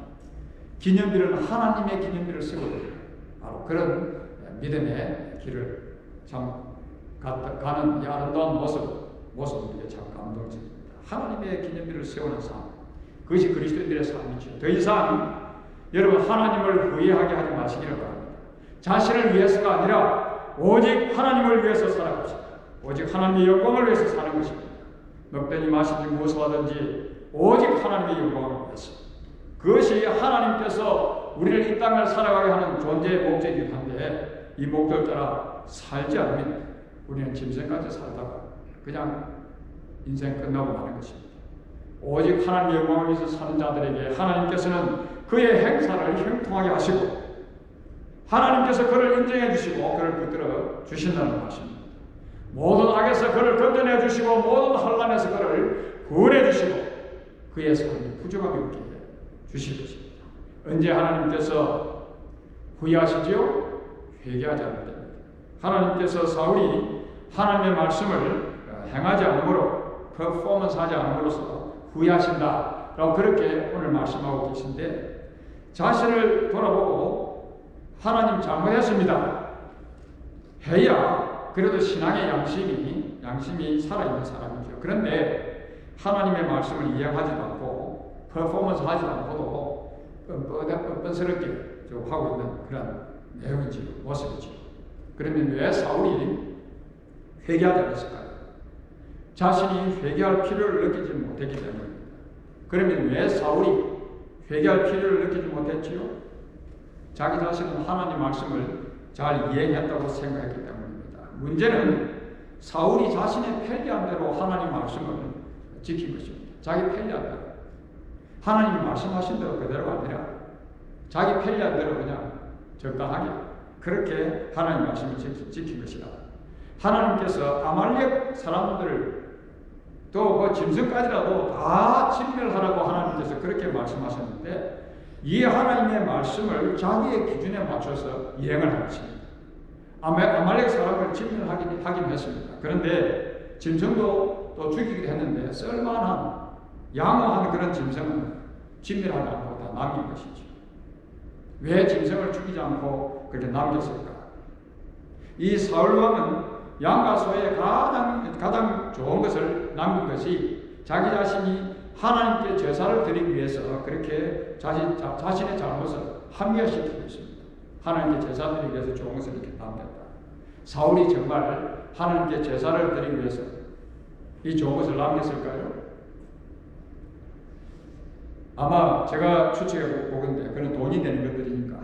기념비는 하나님의 기념비를 세우는 바로 그런 믿음의 길을 참 가는 이 아름다운 모습이 참 감동적입니다. 하나님의 기념비를 세우는 삶, 그것이 그리스도인들의 삶이죠. 더 이상 여러분 하나님을 후회하게 하지 마시기를 바랍니다. 자신을 위해서가 아니라 오직 하나님을 위해서 살아갑시다. 오직 하나님의 영광을 위해서 사는 것입니다. 먹든지 마시든지 무엇을 하든지 오직 하나님의 영광을 위해서. 그것이 하나님께서 우리를 이 땅을 살아가게 하는 존재의 목적이긴 한데, 이 목적을 따라 살지 않으면 우리는 짐승까지 살다가 그냥 인생 끝나고 마는 것입니다. 오직 하나님의 영광을 위해서 사는 자들에게 하나님께서는 그의 행사를 형통하게 하시고 하나님께서 그를 인정해 주시고 그를 붙들어 주신다는 것입니다. 모든 악에서 그를 건져내 주시고 모든 환난에서 그를 구원해 주시고 그의 삶이 부정함이 없게 해 주실 것입니다. 언제 하나님께서 후회하시지요? 회개하지 않을 때입니다. 하나님께서 사울이 하나님의 말씀을 행하지 않음으로, 퍼포먼스 하지 않음으로써 후회하신다 라고 그렇게 오늘 말씀하고 계신데, 자신을 돌아보고 하나님 잘못했습니다 해야 그래도 신앙의 양심이 살아있는 사람이죠. 그런데 하나님의 말씀을 이해하지도 않고 퍼포먼스 하지도 않고도 뻔뻔스럽게 하고 있는 그런 내용이지요, 모습이죠. 그러면 왜 사울이 회개하지 않았을까요? 자신이 회개할 필요를 느끼지 못했기 때문입니다. 그러면 왜 사울이 회개할 필요를 느끼지 못했지요? 자기 자신은 하나님 말씀을 잘 이해했다고 생각했기 때문입니다. 문제는 사울이 자신의 편리한 대로 하나님 말씀을 지킨 것입니다. 자기 편리한 대로. 하나님이 말씀하신 대로 그대로가 아니라 자기 편리한 대로 그냥 적당하게 그렇게 하나님 말씀을 지킨 것이다. 하나님께서 아말렉 사람들을 또 그 짐승까지라도 다 진멸하라고 하나님께서 그렇게 말씀하셨는데, 이 하나님의 말씀을 자기의 기준에 맞춰서 이행을 하십니다. 아말렉 사람을 진멸하긴 했습니다. 그런데 짐승도 또 죽이기도 했는데 쓸만한 양호한 그런 짐승은 진멸하지 않고 다 남긴 것이죠. 왜 짐승을 죽이지 않고 그렇게 남겼을까? 이 사울왕은 양과 소의 가장 좋은 것을 남긴 것이 자기 자신이 하나님께 제사를 드리기 위해서 그렇게 자신의 잘못을 합리화시키고 있습니다. 하나님께 제사 드리기 위해서 좋은 것을 이렇게 남겼다. 사울이 정말 하나님께 제사를 드리기 위해서 이 좋은 것을 남겼을까요? 아마 제가 추측해 보건데 그는 돈이 되는 것들이니까,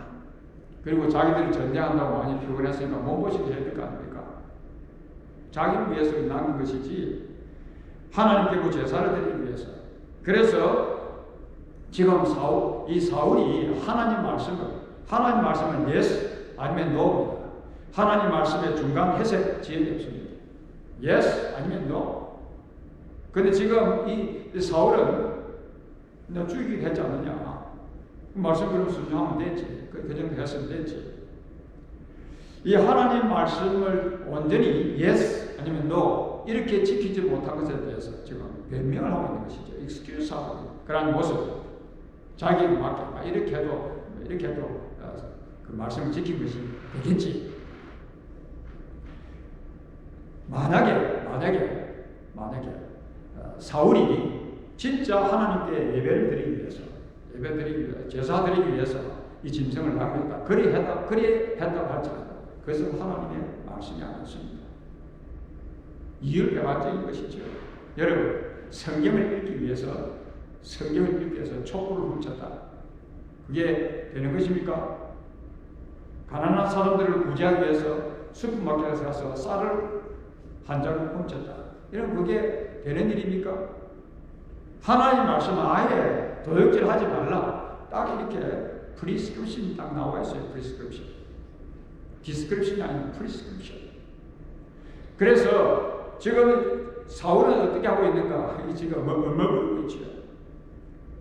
그리고 자기들이 전쟁한다고 많이 피곤했으니까 몸보신도 해야 될 거 아닙니까? 자기를 위해서 남긴 것이지 하나님께 그 제사를 드리기 위해서. 그래서 지금 이 사울이 하나님 말씀은 yes 아니면 no입니다. 하나님 말씀의 중간 해석 지연이 없습니다. yes 아니면 no. 근데 지금 이 사울은 너 죽이기로 했지 않느냐? 말씀대로 순종하면 되지. 그 정도 했으면 되지. 이 하나님 말씀을 완전히 yes 아니면 no 이렇게 지키지 못한 것에 대해서 지금 변명을 하고 있는 것이죠. excuse-하고 그런 모습. 자기에게 맡겨. 이렇게 해도 그 말씀을 지킨 것이 되겠지. 만약에 사울이 진짜 하나님께 예배를 드리기 위해서, 제사 드리기 위해서 이 짐승을 남겼다. 그리 했다 할지라도 그것은 하나님의 말씀이 아니었습니다. 이율배반적인 것이죠. 여러분, 성경을 읽기 위해서 촛불을 훔쳤다. 그게 되는 것입니까? 가난한 사람들을 구제하기 위해서 슈퍼마켓에 가서 쌀을 한 장을 훔쳤다. 이런 그게 되는 일입니까? 하나님 말씀은 아예 도둑질하지 말라. 딱 이렇게 프리스크립션이 딱 나와 있어요. 프리스크립션. 디스크립션이 아니고 프리스크립션. 그래서 지금 사울은 어떻게 하고 있는가? 지금 얼마 부르고 있죠.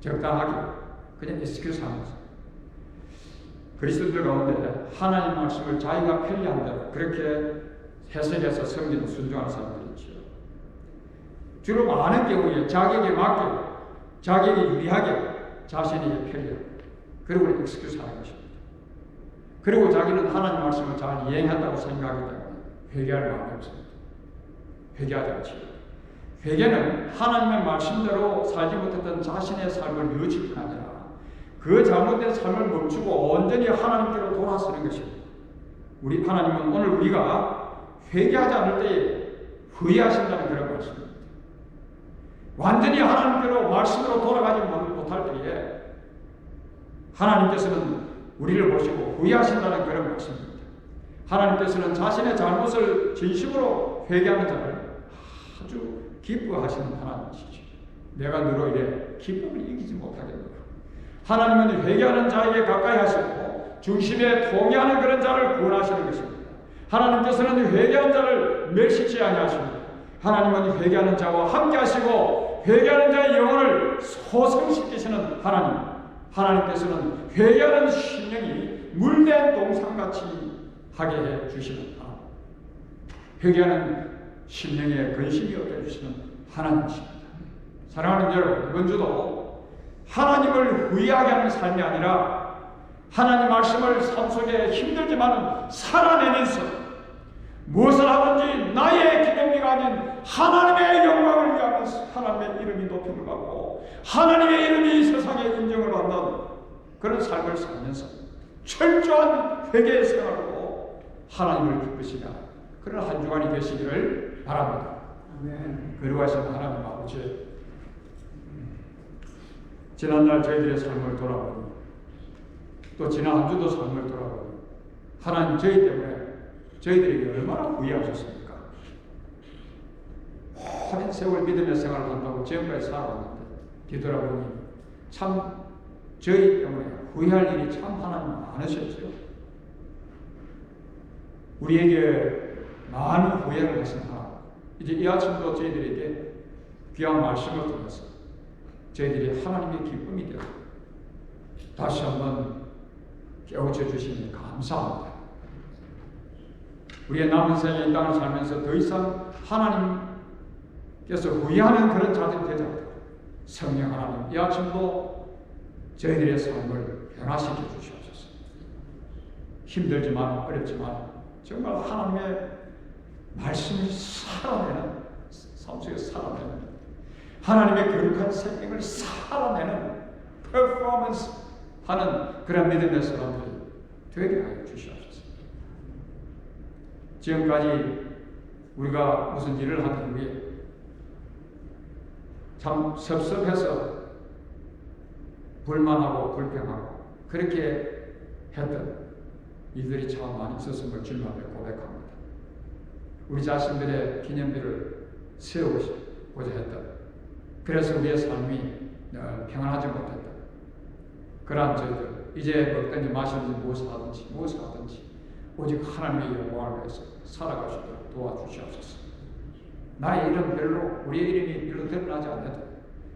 적당하게 그냥 에스큐스 하면서 그리스도들 가운데 하나님 말씀을 자기가 편리한 대로 그렇게 해석해서 섬기는 순종하는 사람들이 있죠. 주로 많은 경우에 자기에게 맞게, 자기에게 유리하게, 자신에게 편리하게, 그리고 엑스큐스 하는 것입니다. 그리고 자기는 하나님 말씀을 잘 이행한다고 생각하기 때문에 회개할 마음이 없습니다. 회개하지 않지요. 회개는 하나님의 말씀대로 살지 못했던 자신의 삶을 뉘우칠 뿐 아니라 그 잘못된 삶을 멈추고 온전히 하나님께로 돌아서는 것입니다. 우리 하나님은 오늘 우리가 회개하지 않을 때에 후회하신다는 그런 말씀입니다. 완전히 하나님께로 말씀으로 돌아가지 못할 때에 하나님께서는 우리를 보시고 후회하신다는 그런 말씀입니다. 하나님께서는 자신의 잘못을 진심으로 회개하는 자를 아주 기뻐하시는 하나님이시죠. 내가 너로 인해 기쁨을 이기지 못하겠노라. 하나님은 회개하는 자에게 가까이 하시고 중심에 통해하는 그런 자를 구원하시는 것입니다. 하나님께서는 회개한 자를 멸시치 아니하십니다. 하나님은 회개하는 자와 함께 하시고 회개하는 자의 영혼을 소생시키시는 하나님. 하나님께서는 회개하는 심령이 물된 동상같이 하게 해 주시는 하나님. 회개하는 심령에 근심이 없게 해주시는 하나님이십니다. 사랑하는 여러분, 이번 주도 하나님을 후회하게 하는 삶이 아니라 하나님 말씀을 삶 속에 힘들지만 살아내면서 무엇을 하든지 나의 기념비가 아닌 하나님의 영광을 위하면서 하나님의 이름이 높임을 받고 하나님의 이름이 세상에 인정을 받는 그런 삶을 살면서 철저한 회개의 생활로 하나님을 기쁘시게 하는 그런 한 주간이 되시기를 바랍니다. 아멘. 그리하신 하나님 아버지, 지난날 저희들의 삶을 돌아보니 또 지난 한 주도 삶을 돌아보니 하나님 저희 때문에 저희들에게 얼마나 후회하셨습니까? 오랜 세월 믿음의 생활을 한다고 지금까지 살아왔는데 뒤돌아보니 참 저희 때문에 후회할 일이 참 하나님 많으셨죠. 우리에게 많은 후회를 하신 하나님, 이제 이 아침도 저희들에게 귀한 말씀을 통해서 저희들이 하나님의 기쁨이 되어 다시 한번 깨우쳐 주시니 감사합니다. 우리의 남은 생에 이 땅을 살면서 더 이상 하나님 그래서 후회하는 그런 자들이 되지 않도록 성령 하나님 이 아침도 저희들의 삶을 변화시켜 주시옵소서. 힘들지만 어렵지만 정말 하나님의 말씀을 살아내는 삶 속에 살아내는 하나님의 거룩한 생명을 살아내는 퍼포먼스 하는 그런 믿음의 사람들이 되게 하여 주시옵소서. 지금까지 우리가 무슨 일을 하는 후에 참 섭섭해서 불만하고 불평하고 그렇게 했던 일들이 참 많이 있었음을 주님 앞에 고백합니다. 우리 자신들의 기념비를 세우고자 했던, 그래서 우리의 삶이 평안하지 못했던 그러한 저희들 이제 먹든지 마시든지 무엇을 하든지 오직 하나님의 영광을 위해서 살아가시도록 도와주시옵소서. 나의 이름 별로, 우리의 이름이 별로 드러나지 않아도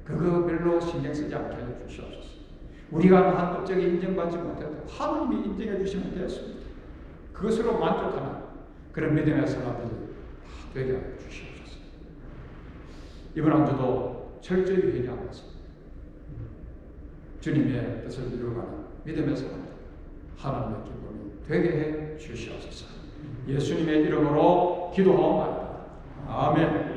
그거 별로 신경 쓰지 않게 해주시옵소서. 우리가 한 업적에 인정받지 못해도 하나님이 인정해 주시면 되었습니다. 그것으로 만족하는 그런 믿음의 사람들이 다 되게 하여 주시옵소서. 이번 한 주도 철저히 회개하면서 주님의 뜻을 이루어가는 믿음의 사람들 하나님의 기쁨이 되게 해 주시옵소서. 예수님의 이름으로 기도하옵나이다. 아멘.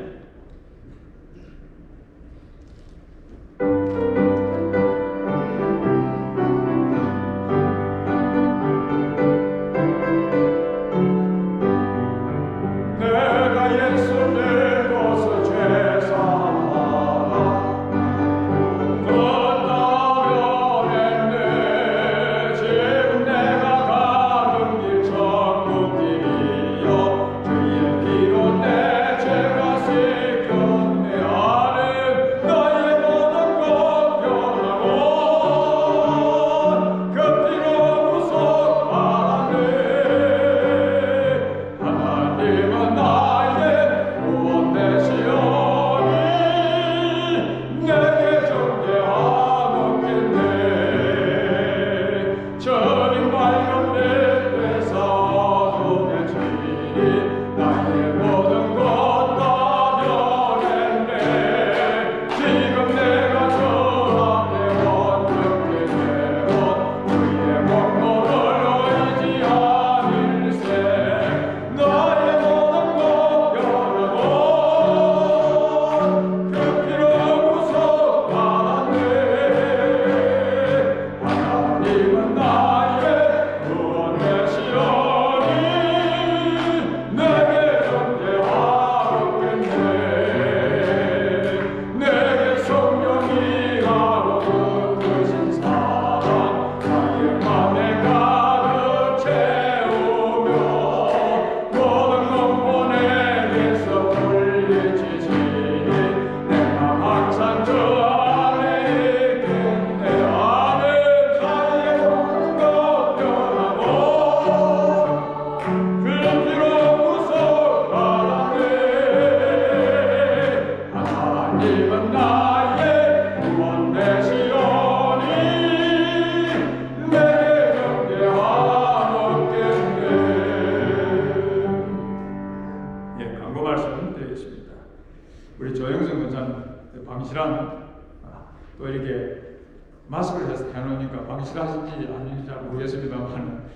또 이렇게 마스크를 해놓으니까 방실하신지 아닌지 잘 모르겠습니다만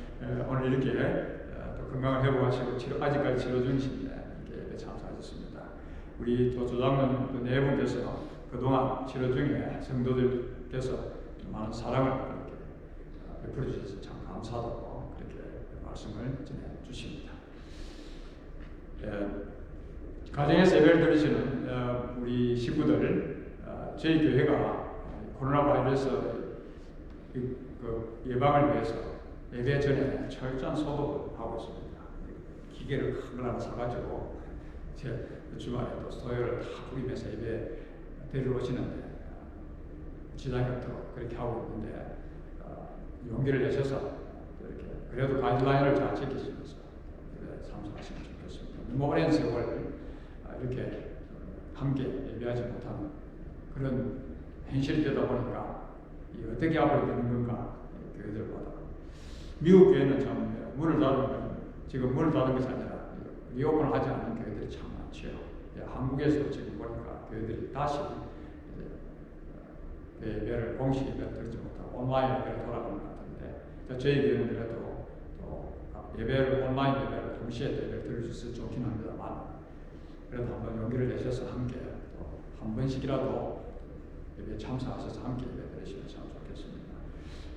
오늘 이렇게 또 건강을 회복하시고 아직까지 치료 중이신데 이렇게 참석하셨습니다. 우리 또 조장로님 네 분께서 그동안 치료 중에 성도들께서 많은 사랑을 이렇게 베풀어 주셔서 참 감사하다고 그렇게 말씀을 전해 주십니다. 가정에서 예배를 드리시는 우리 식구들, 저희 교회가 코로나 바이러스 예방을 위해서 예배 전에 철저한 소독을 하고 있습니다. 기계를 큰 걸 하나 사가지고 제 주말에 또 소요를 다 뿌리면서 예배 데리러 오시는데 지장이 없도록 그렇게 하고 있는데 용기를 내셔서 이렇게 그래도 가이드라인을 잘 지키시면서 참석하시면 좋겠습니다. 너무 오랜 세월 이렇게 함께 예배하지 못하는 그런 현실이 되다 보니까 어떻게 하고 있는 건가 교회들마다. 미국 교회는 참 문을 닫으면 지금 문을 닫은 것이 아니라 리오픈을 하지 않는 교회들이 참 많죠. 한국에서 지금 보니까 교회들이 다시 예배를 공식 예배를 드리지 못하고 온라인 예배를 돌아가는 것 같은데 저희 교회는 그래도 또 예배를 온라인 예배를 동시에 예배를 드릴 수 있어서 좋긴 합니다만 그래도 한번 용기를 내셔서 함께 또 한 번씩이라도 예배에 참석하셔서 함께 예배 드리시면 참 좋겠습니다.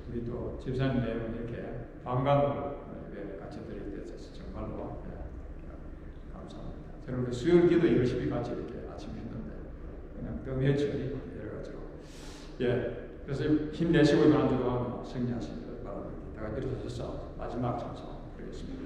우리 또 집사님 내용은 이렇게 방간으로 예배 같이 드릴 때 있어서 정말로 감사합니다. 저는 그 수요일 기도 열심히 같이 이렇게 아침 했는데 그냥 뜸에 처리 여러 가지로 그래서 힘내시고 이번 한 주 동안 승리하시기를 바랍니다. 다가 일어서서 마지막 찬송 드리겠습니다.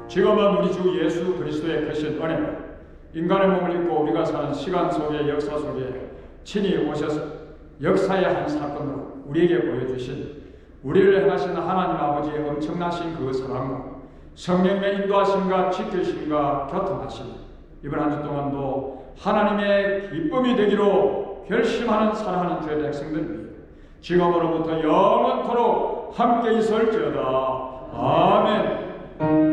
지금은 우리 주 예수 그리스도의 크신 은혜로 인간의 몸을 입고 우리가 사는 시간 속에 역사 속에 친히 오셔서 역사의 한 사건으로 우리에게 보여주신 우리를 행하신 하나님 아버지의 엄청나신 그 사랑과 성령의 인도하심과 지키심과 교통하심 이번 한 주 동안도 하나님의 기쁨이 되기로 결심하는 사랑하는 주의 백성들 위해 지금으로부터 영원토록 함께 있을지어다. 아멘.